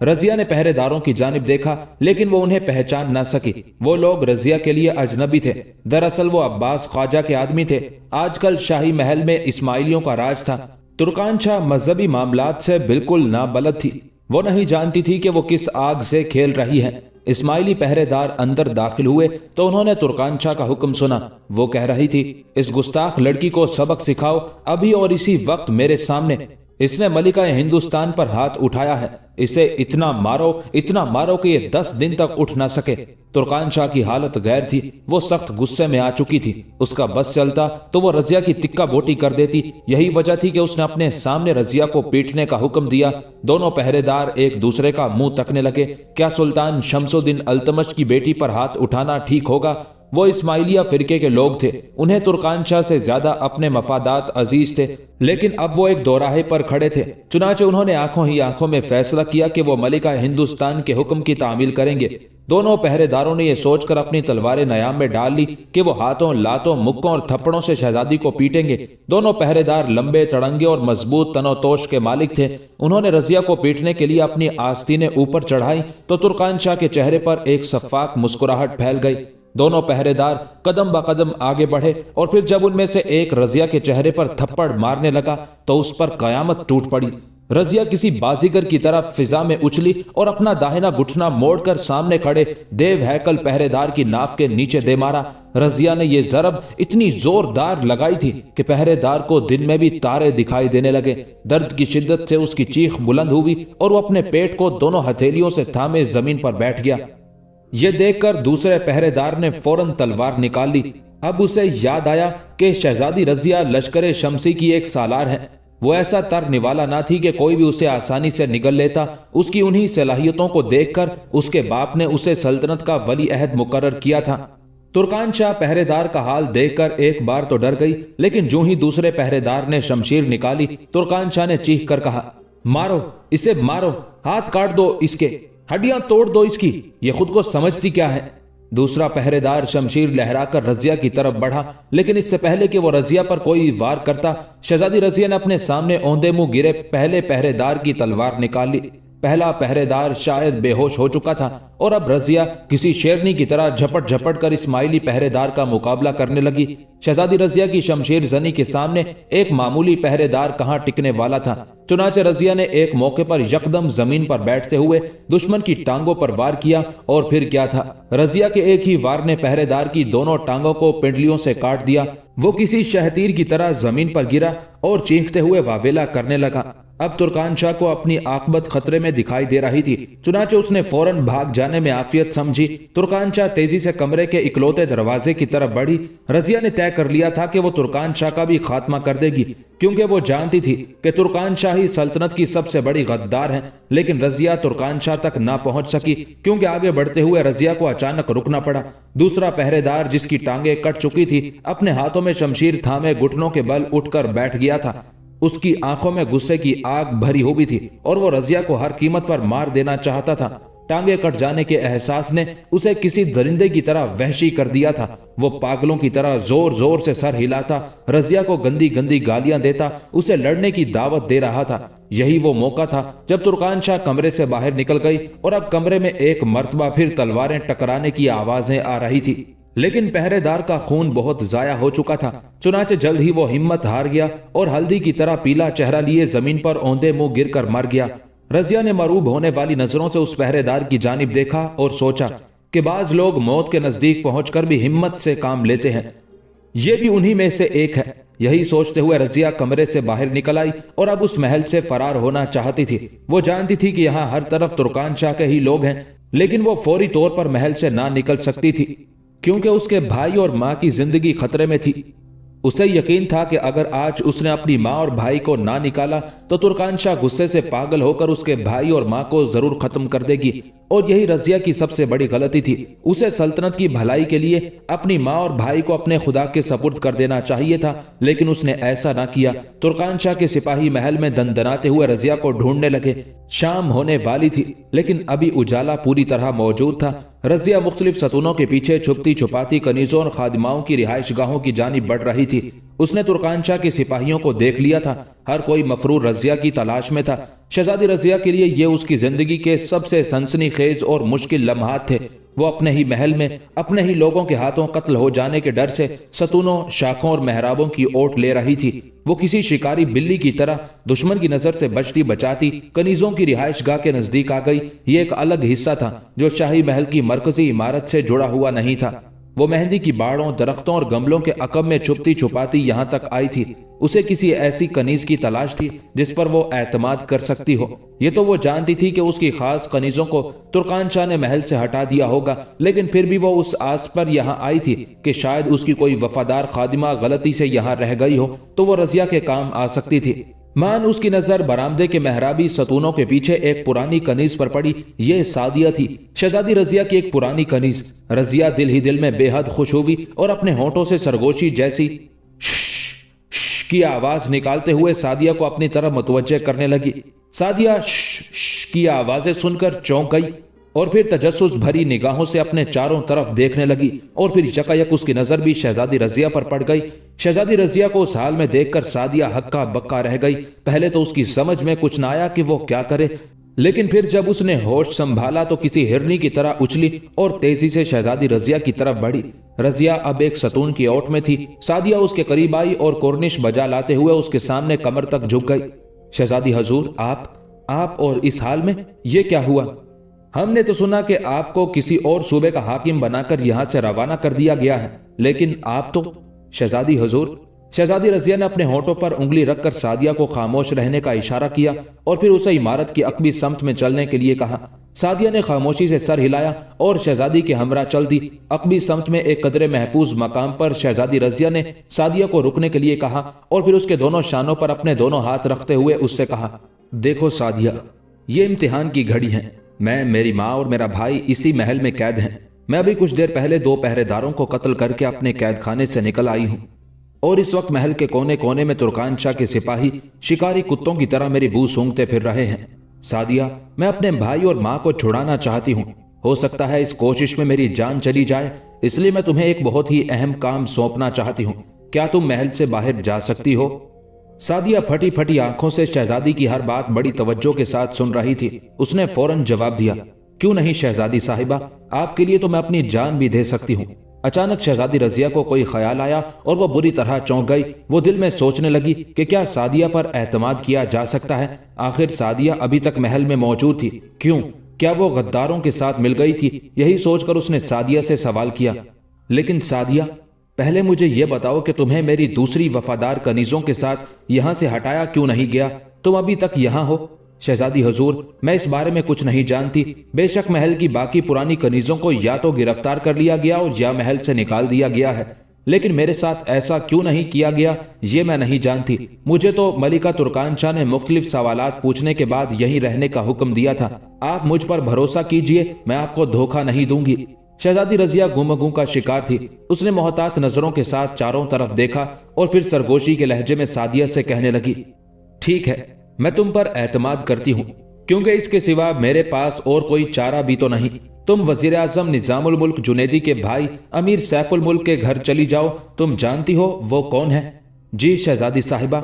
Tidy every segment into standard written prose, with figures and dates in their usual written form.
رضیہ نے پہرے داروں کی جانب دیکھا لیکن وہ انہیں پہچان نہ سکی۔ وہ لوگ رضیہ کے لیے اجنبی تھے۔ دراصل وہ عباس خواجہ کے آدمی تھے۔ آج کل شاہی محل میں اسماعیلیوں کا راج تھا۔ ترکان شاہ مذہبی معاملات سے بالکل نابلد تھی۔ وہ نہیں جانتی تھی کہ وہ کس آگ سے کھیل رہی ہے۔ اسماعیلی پہرے دار اندر داخل ہوئے تو انہوں نے ترکان شاہ کا حکم سنا۔ وہ کہہ رہی تھی، اس گستاخ لڑکی کو سبق سکھاؤ، ابھی اور اسی وقت میرے سامنے۔ اس نے ملکہ ہندوستان پر ہاتھ اٹھایا ہے، اسے اتنا مارو کہ یہ 10 دن تک اٹھ نہ سکے۔ ترکان شاہ کی حالت غیر تھی، وہ سخت غصے میں آ چکی تھی۔ اس کا بس چلتا تو وہ رضیہ کی تکہ بوٹی کر دیتی۔ یہی وجہ تھی کہ اس نے اپنے سامنے رضیہ کو پیٹنے کا حکم دیا۔ دونوں پہرے دار ایک دوسرے کا منہ تکنے لگے۔ کیا سلطان شمس الدین التمش کی بیٹی پر ہاتھ اٹھانا ٹھیک ہوگا؟ وہ اسماعیلیہ فرقے کے لوگ تھے، انہیں ترکان شاہ سے زیادہ اپنے مفادات عزیز تھے، لیکن اب وہ ایک دوراہے پر کھڑے تھے۔ چنانچہ انہوں نے آنکھوں ہی آنکھوں میں فیصلہ کیا کہ وہ ملکہ ہندوستان کے حکم کی تعمیل کریں گے۔ دونوں پہرے داروں نے یہ سوچ کر اپنی تلواریں نیام میں ڈال لی کہ وہ ہاتھوں، لاتوں، مکوں اور تھپڑوں سے شہزادی کو پیٹیں گے۔ دونوں پہرے دار لمبے، تڑنگے اور مضبوط تن و توش کے مالک تھے۔ انہوں نے رضیہ کو پیٹنے کے لیے اپنی آستینیں اوپر چڑھائی تو ترکان شاہ کے چہرے پر ایک شفاف مسکراہٹ پھیل گئی۔ دونوں پہرے دار قدم بقدم آگے بڑھے اور پھر جب ان میں سے ایک رضیہ کے چہرے پر تھپڑ مارنے لگا تو اس پر قیامت ٹوٹ پڑی۔ رضیہ کسی بازیگر کی طرح فضا میں اچھلی اور اپنا داہنا گھٹنا موڑ کر سامنے کھڑے دیو ہیکل پہرے دار کی ناف کے نیچے دے مارا۔ رضیہ نے یہ ضرب اتنی زوردار لگائی تھی کہ پہرے دار کو دن میں بھی تارے دکھائی دینے لگے۔ درد کی شدت سے اس کی چیخ بلند ہوئی اور وہ اپنے پیٹ کو دونوں ہتھیلیوں سے تھامے زمین پر بیٹھ گیا۔ یہ دیکھ کر دوسرے پہرے دار نے فوراً تلوار نکال لی۔ اب اسے یاد آیا کہ شہزادی رضیہ لشکر شمسی کی ایک سالار ہے۔ وہ ایسا تر نوالا نہ تھی کہ کوئی بھی اسے آسانی سے نگل لیتا۔ اس کی انہی صلاحیتوں کو دیکھ کر اس کے باپ نے اسے سلطنت کا ولی عہد مقرر کیا تھا۔ ترکان شاہ پہرے دار کا حال دیکھ کر ایک بار تو ڈر گئی، لیکن جو ہی دوسرے پہرے دار نے شمشیر نکالی، ترکان شاہ نے چیخ کر کہا، مارو اسے، مارو، ہاتھ کاٹ دو اس کے، ہڈیاں توڑ دو اس کی، یہ خود کو سمجھتی کیا ہے؟ دوسرا پہرے دار شمشیر لہرا کر رضیہ کی طرف بڑھا، لیکن اس سے پہلے کہ وہ رضیہ پر کوئی وار کرتا، شہزادی رضیہ نے اپنے سامنے اوندے منہ گرے پہلے پہرے دار کی تلوار نکال لی۔ پہلا پہرے دار شاید بے ہوش ہو چکا تھا اور اب رضیہ کسی شیرنی کی طرح جھپٹ جھپٹ کر اسماعیلی پہرے دار کا مقابلہ کرنے لگی۔ شہزادی رضیہ کی شمشیر زنی کے سامنے ایک معمولی پہرے دار کہاں ٹکنے والا تھا۔ چنانچہ رضیہ نے ایک موقع پر یکدم زمین پر بیٹھتے ہوئے دشمن کی ٹانگوں پر وار کیا، اور پھر کیا تھا، رضیہ کے ایک ہی وار نے پہرے دار کی دونوں ٹانگوں کو پنڈلیوں سے کاٹ دیا۔ وہ کسی شہتیر کی طرح زمین پر گرا اور چیختے ہوئے واویلا کرنے لگا۔ اب ترکان شاہ کو اپنی عاقبت خطرے میں دکھائی دے رہی تھی، چنانچہ اس نے فوراً بھاگ جانے میں عافیت سمجھی۔ ترکان شاہ تیزی سے کمرے کے اکلوتے دروازے کی طرف بڑھی۔ رضیہ نے طے کر لیا تھا کہ وہ ترکان شاہ کا بھی خاتمہ کر دے گی، کیونکہ وہ جانتی تھی کہ ترکان شاہ ہی سلطنت کی سب سے بڑی غدار ہے۔ لیکن رضیہ ترکان شاہ تک نہ پہنچ سکی، کیونکہ آگے بڑھتے ہوئے رضیہ کو اچانک رکنا پڑا۔ دوسرا پہرے دار جس کی ٹانگیں کٹ چکی تھی، اپنے ہاتھوں میں شمشیر تھامے گھٹنوں کے بل اٹھ کر بیٹھ گیا تھا۔ اس کی آنکھوں میں غصے کی آگ بھری ہوئی تھی اور وہ رضیہ کو ہر قیمت پر مار دینا چاہتا تھا۔ ٹانگیں کٹ جانے کے احساس نے اسے کسی درندے کی طرح وحشی کر دیا تھا۔ وہ پاگلوں کی طرح زور زور سے سر ہلاتا، رضیہ کو گندی گندی گالیاں دیتا، اسے لڑنے کی دعوت دے رہا تھا۔ یہی وہ موقع تھا جب ترکان شاہ کمرے سے باہر نکل گئی اور اب کمرے میں ایک مرتبہ پھر تلواریں ٹکرانے کی آوازیں آ رہی تھی، لیکن پہرے دار کا خون بہت ضائع ہو چکا تھا۔ چنانچہ جلد ہی وہ ہمت ہار گیا اور ہلدی کی طرح پیلا چہرہ لیے زمین پر اوندے منہ گر کر مر گیا۔ رضیہ نے مروب ہونے والی نظروں سے اس پہرے دار کی جانب دیکھا اور سوچا کہ بعض لوگ موت کے نزدیک پہنچ کر بھی ہمت سے کام لیتے ہیں، یہ بھی انہی میں سے ایک ہے۔ یہی سوچتے ہوئے رضیہ کمرے سے باہر نکل آئی اور اب اس محل سے فرار ہونا چاہتی تھی۔ وہ جانتی تھی کہ یہاں ہر طرف ترکان شاہ کے ہی لوگ ہیں، لیکن وہ فوری طور پر محل سے نہ نکل سکتی تھی، کیونکہ اس کے بھائی اور ماں کی زندگی خطرے میں تھی۔ اسے یقین تھا کہ اگر آج اس نے اپنی ماں اور بھائی کو نہ نکالا تو ترکان شاہ غصے سے پاگل ہو کر اس کے بھائی اور ماں کو ضرور ختم کر دے گی، اور یہی رضیہ کی سب سے بڑی غلطی تھی۔ اسے سلطنت کی بھلائی کے لیے اپنی ماں اور بھائی کو اپنے خدا کے سپرد کر دینا چاہیے تھا، لیکن اس نے ایسا نہ کیا۔ ترکان شاہ کے سپاہی محل میں دندناتے ہوئے رضیہ کو ڈھونڈنے لگے۔ شام ہونے والی تھی، لیکن ابھی اجالا پوری طرح موجود تھا۔ رضیہ مختلف ستونوں کے پیچھے چھپتی چھپاتی کنیزوں اور خادماؤں کی رہائش گاہوں کی جانب بڑھ رہی تھی۔ اس نے ترکان شاہ کے سپاہیوں کو دیکھ لیا تھا، ہر کوئی مفرور رضیہ کی تلاش میں تھا۔ شہزادی رضیہ کے لیے یہ اس کی زندگی کے سب سے سنسنی خیز اور مشکل لمحات تھے۔ وہ اپنے ہی محل میں اپنے ہی لوگوں کے ہاتھوں قتل ہو جانے کے ڈر سے ستونوں، شاخوں اور محرابوں کی اوٹ لے رہی تھی۔ وہ کسی شکاری بلی کی طرح دشمن کی نظر سے بچتی بچاتی کنیزوں کی رہائش گاہ کے نزدیک آ گئی۔ یہ ایک الگ حصہ تھا جو شاہی محل کی مرکزی عمارت سے جڑا ہوا نہیں تھا۔ وہ مہندی کی باڑوں، درختوں اور گملوں کے عقب میں چھپتی چھپاتی یہاں تک آئی تھی۔ اسے کسی ایسی کنیز کی تلاش تھی جس پر وہ اعتماد کر سکتی ہو۔ یہ تو وہ جانتی تھی کہ اس کی خاص کنیزوں کو ترکان شاہ نے محل سے ہٹا دیا ہوگا، لیکن پھر بھی وہ اس آس پر یہاں آئی تھی کہ شاید اس کی کوئی وفادار خادمہ غلطی سے یہاں رہ گئی ہو تو وہ رضیہ کے کام آ سکتی تھی۔ مان اس کی نظر برآمدے کے محرابی ستونوں کے پیچھے ایک پرانی کنیز پر پڑی۔ یہ سعدیہ تھی، شہزادی رضیہ کی ایک پرانی کنیز۔ رضیہ دل ہی دل میں بے حد خوش ہوئی اور اپنے ہونٹوں سے سرگوشی جیسی کی آواز نکالتے ہوئے سعدیہ کو اپنی طرف متوجہ کرنے لگی۔ سعدیہ کی آوازیں سن کر چونک گئی اور پھر تجسس بھری نگاہوں سے اپنے چاروں طرف دیکھنے لگی، اور پھر یکایک اس کی نظر بھی شہزادی رضیہ پر پڑ گئی۔ شہزادی رضیہ کو اس حال میں دیکھ کر سعدیہ ہکا بکا رہ گئی۔ پہلے تو اس کی سمجھ میں کچھ نہ آیا کہ وہ کیا کرے، لیکن پھر جب اس نے ہوش سنبھالا تو کسی ہرنی کی طرح اچھلی اور تیزی سے شہزادی رضیہ کی طرف بڑھی۔ رضیہ اب ایک ستون کی اوٹ میں تھی۔ سعدیہ اس کے قریب آئی اور کورنش بجا لاتے ہوئے اس کے سامنے کمر تک جھک گئی۔ شہزادی حضور، آپ اور اس حال میں، یہ کیا ہوا؟ ہم نے تو سنا کہ آپ کو کسی اور صوبے کا حاکم بنا کر یہاں سے روانہ کر دیا گیا ہے، لیکن آپ تو… شہزادی حضور… شہزادی رضیہ نے اپنے ہونٹوں پر انگلی رکھ کر سعدیہ کو خاموش رہنے کا اشارہ کیا اور پھر اسے عمارت کی عقبی سمت میں چلنے کے لیے کہا۔ سعدیہ نے خاموشی سے سر ہلایا اور شہزادی کے ہمراہ چل دی۔ عقبی سمت میں ایک قدرے محفوظ مقام پر شہزادی رضیہ نے سعدیہ کو رکنے کے لیے کہا اور پھر اس کے دونوں شانوں پر اپنے دونوں ہاتھ رکھتے ہوئے اس سے کہا، دیکھو سعدیہ، یہ امتحان کی گھڑی ہے۔ میری ماں اور میرا بھائی اسی محل میں قید ہیں۔ میں ابھی کچھ دیر پہلے 2 پہرے داروں کو قتل کر کے اپنے قید خانے سے نکل آئی ہوں، اور اس وقت محل کے کونے کونے میں ترکان شاہ کے سپاہی شکاری کتوں کی طرح میری بو سونگتے پھر رہے ہیں۔ سعدیہ، میں اپنے بھائی اور ماں کو چھڑانا چاہتی ہوں۔ ہو سکتا ہے اس کوشش میں میری جان چلی جائے، اس لیے میں تمہیں ایک بہت ہی اہم کام سونپنا چاہتی ہوں۔ کیا تم محل سے باہر جا سکتی ہو؟ سعدیہ پھٹی پھٹی آنکھوں سے شہزادی کی ہر بات بڑی توجہ کے ساتھ سن رہی تھی۔ اس نے فوراً جواب دیا، کیوں نہیں شہزادی صاحبہ، آپ کے لیے تو میں اپنی جان بھی دے سکتی ہوں۔ اچانک شہزادی رضیہ کو کوئی خیال آیا اور وہ بری طرح چونک گئی۔ وہ دل میں سوچنے لگی کہ کیا سعدیہ پر اعتماد کیا جا سکتا ہے؟ آخر سعدیہ ابھی تک محل میں موجود تھی، کیوں؟ کیا وہ غداروں کے ساتھ مل گئی تھی؟ یہی سوچ کر اس نے سعدیہ سے سوال کیا، لیکن سعدیہ، پہلے مجھے یہ بتاؤ کہ تمہیں میری دوسری وفادار کنیزوں کے ساتھ یہاں سے ہٹایا کیوں نہیں گیا؟ تم ابھی تک یہاں ہو۔ شہزادی حضور، میں اس بارے میں کچھ نہیں جانتی۔ بے شک محل کی باقی پرانی کنیزوں کو یا تو گرفتار کر لیا گیا اور یا محل سے نکال دیا گیا ہے، لیکن میرے ساتھ ایسا کیوں نہیں کیا گیا یہ میں نہیں جانتی۔ مجھے تو ملکہ ترکان شاہ نے مختلف سوالات پوچھنے کے بعد یہیں رہنے کا حکم دیا تھا۔ آپ مجھ پر بھروسہ کیجئے، میں آپ کو دھوکہ نہیں دوں گی۔ شہزادی رضیہ گم کا شکار تھی۔ اس نے محتاط نظروں کے ساتھ چاروں طرف دیکھا اور پھر سرگوشی کے لہجے میں سعدیہ سے کہنے لگی، ٹھیک ہے، میں تم پر اعتماد کرتی ہوں، کیونکہ اس کے سوا میرے پاس اور کوئی چارہ بھی تو نہیں۔ تم وزیر اعظم نظام الملک جنیدی کے بھائی امیر سیف الملک کے گھر چلی جاؤ۔ تم جانتی ہو وہ کون ہے؟ جی شہزادی صاحبہ،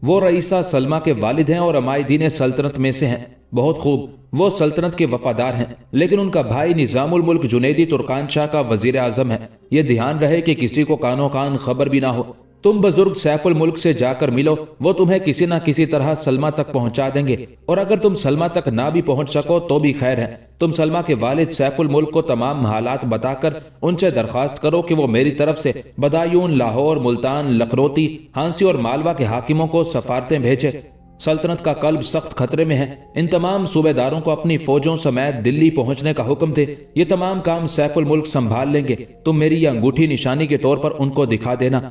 وہ رئیسہ سلمہ کے والد ہیں اور عمائدین سلطنت میں سے ہیں۔ بہت خوب، وہ سلطنت کے وفادار ہیں، لیکن ان کا بھائی نظام الملک جنیدی ترکان شاہ کا وزیر اعظم ہے۔ یہ دھیان رہے کہ کسی کو کانوں کان خبر بھی نہ ہو۔ تم بزرگ سیف الملک سے جا کر ملو، وہ تمہیں کسی نہ کسی طرح سلمہ تک پہنچا دیں گے، اور اگر تم سلمہ تک نہ بھی پہنچ سکو تو بھی خیر ہے۔ تم سلمہ کے والد سیف الملک کو تمام حالات بتا کر ان سے درخواست کرو کہ وہ میری طرف سے بدایون، لاہور، ملتان، لکھنوتی، ہانسی اور مالوہ کے حاکموں کو سفارتیں بھیجے۔ سلطنت کا قلب سخت خطرے میں ہے۔ ان تمام صوبے داروں کو اپنی فوجوں سمیت دلی پہنچنے کا حکم دے۔ یہ تمام کام سیف الملک سنبھال لیں گے۔ تم میری یہ انگوٹھی نشانی کے طور پر ان کو دکھا دینا۔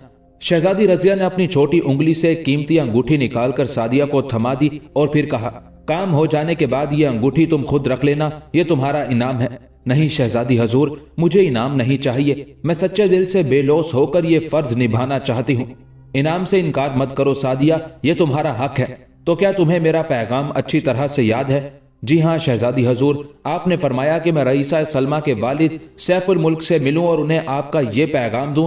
شہزادی رضیہ نے اپنی چھوٹی انگلی سے قیمتی انگوٹھی نکال کر سعدیہ کو تھما دی اور پھر کہا، کام ہو جانے کے بعد یہ انگوٹھی تم خود رکھ لینا، یہ تمہارا انعام ہے۔ نہیں شہزادی حضور، مجھے انعام نہیں چاہیے، میں سچے دل سے بے لوث ہو کر یہ فرض نبھانا چاہتی ہوں۔ انعام سے انکار مت کرو سعدیہ، یہ تمہارا حق ہے۔ تو کیا تمہیں میرا پیغام اچھی طرح سے یاد ہے؟ جی ہاں شہزادی حضور، آپ نے فرمایا کہ میں رئیسہ سلمہ کے والد سیف الملک سے ملوں اور انہیں آپ کا یہ پیغام دوں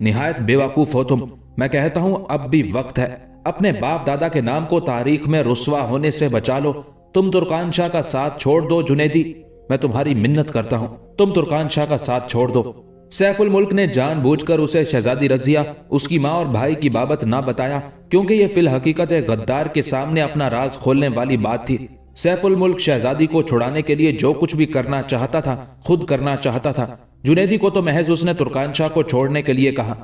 نہایت بیوقوف ہو تم. میں کہتا ہوں اب بھی وقت ہے. اپنے باپ دادا کے نام کو تاریخ میں رسوا ہونے سے بچا لو. تم ترکان شاہ کا ساتھ چھوڑ دو جنیدی. میں تمہاری منت کرتا ہوں, تم ترکان شاہ کا ساتھ چھوڑ دو. سیف الملک نے جان بوجھ کر اسے شہزادی رضیہ, اس کی ماں اور بھائی کی بابت نہ بتایا, کیونکہ یہ فی الحقیقت غدار کے سامنے اپنا راز کھولنے والی بات تھی. سیف الملک شہزادی کو چھڑانے کے لیے جو کچھ بھی کرنا چاہتا تھا خود کرنا چاہتا تھا. جنیدی کو تو محض اس نے ترکان شاہ کو چھوڑنے کے لیے کہا.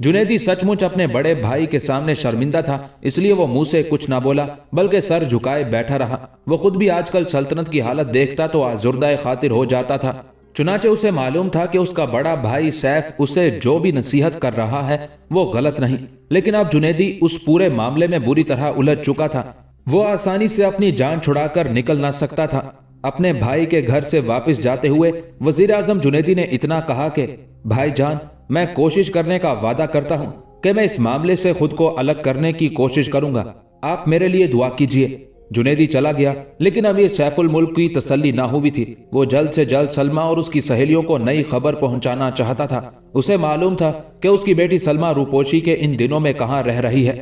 جنیدی سچ مچ اپنے بڑے بھائی کے سامنے شرمندہ تھا, اس لیے وہ منہ سے کچھ نہ بولا بلکہ سر جھکائے بیٹھا رہا. وہ خود بھی آج کل سلطنت کی حالت دیکھتا تو آزردہ خاطر ہو جاتا تھا. چنانچہ اسے معلوم تھا کہ اس کا بڑا بھائی سیف اسے جو بھی نصیحت کر رہا ہے وہ غلط نہیں, لیکن اب جنیدی اس پورے معاملے میں بری طرح الجھ چکا تھا. وہ آسانی سے اپنی جان چھڑا کر نکل نہ سکتا تھا. اپنے بھائی کے گھر سے واپس جاتے ہوئے وزیر اعظم جنیدی نے اتنا کہا کہ بھائی جان, میں کوشش کرنے کا وعدہ کرتا ہوں کہ میں اس معاملے سے خود کو الگ کرنے کی کوشش کروں گا. آپ میرے لیے دعا کیجیے. جنیدی چلا گیا, لیکن امیر سیف الملک کی تسلی نہ ہوئی تھی. وہ جلد سے جلد سلمہ اور اس کی سہیلیوں کو نئی خبر پہنچانا چاہتا تھا. اسے معلوم تھا کہ اس کی بیٹی سلمہ روپوشی کے ان دنوں میں کہاں رہ رہی ہے.